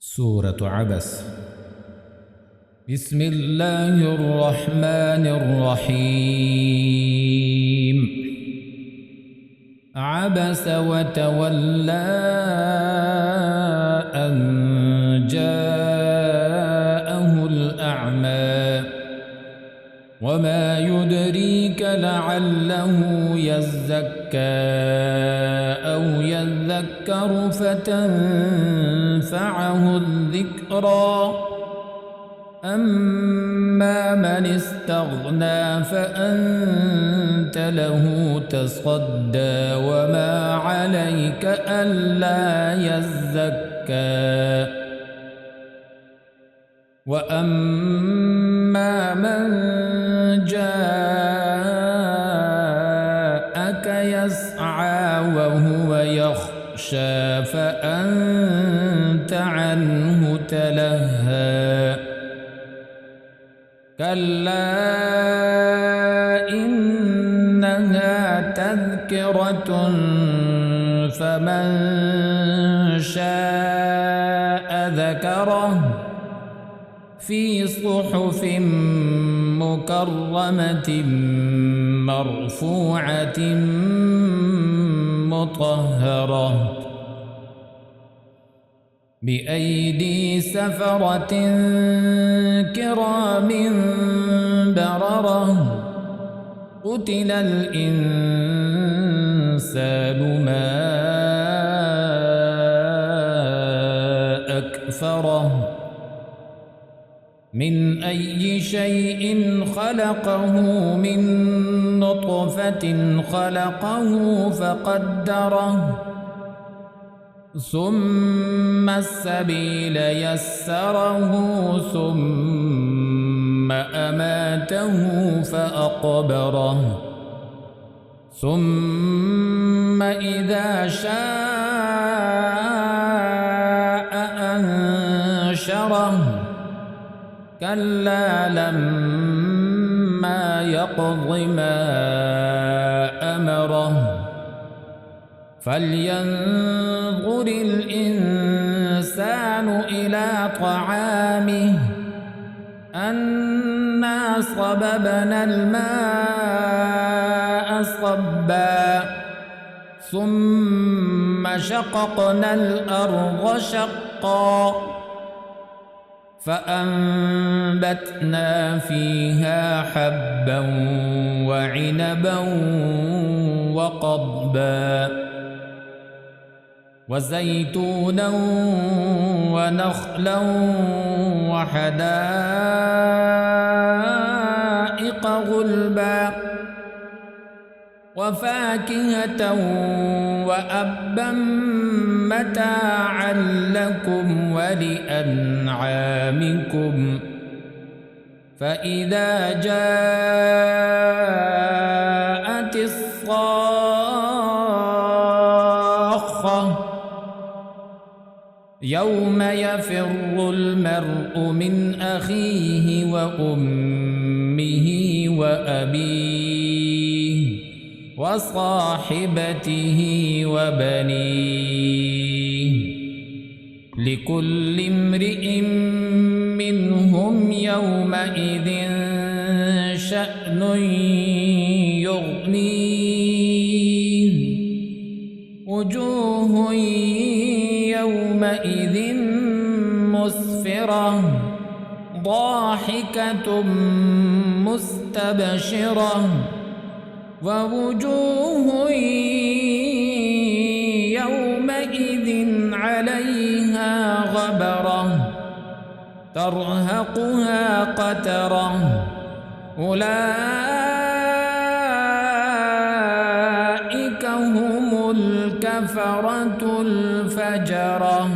سورة عبس. بسم الله الرحمن الرحيم. عبس وتولى أن جاءه الأعمى وما يدريك لعله يزكى أو يذكر فتنفعه الذكرى أما من استغنى فأنت له تصدى وما عليك ألا يزكى وأما من جاءك يسعى وهو يخشى فأنت عنه تلهى كلا إنها تذكرة فمن شاء ذكره في صحف مكرمة مرفوعة مطهرة بأيدي سفرة كرام بررة قتل الإنسان ما أكفره من أي شيء خلقه من نطفة خلقه فقدره ثم السبيل يسره ثم أماته فأقبره ثم إذا شاء أنشره كلا لما يقض ما أمره فلينظر الإنسان إلى طعامه أنا صببنا الماء صبا ثم شققنا الأرض شقا فأنبتنا فيها حبا وعنبا وقضبا وزيتونا ونخلا وحدائق غلبا وفاكهة وأبا متاعا لكم ولأنعامكم فإذا جاءت الصاخة يوم يفر المرء من أخيه وأمه وأبيه وصاحبته وبنيه لكل امرئ منهم يومئذ شأن يغنيه وجوه يومئذ مسفرة ضاحكة مستبشرة ووجوه يومئذ عليها غبرة ترهقها قترة أولئك هم الكفرة الفجرة.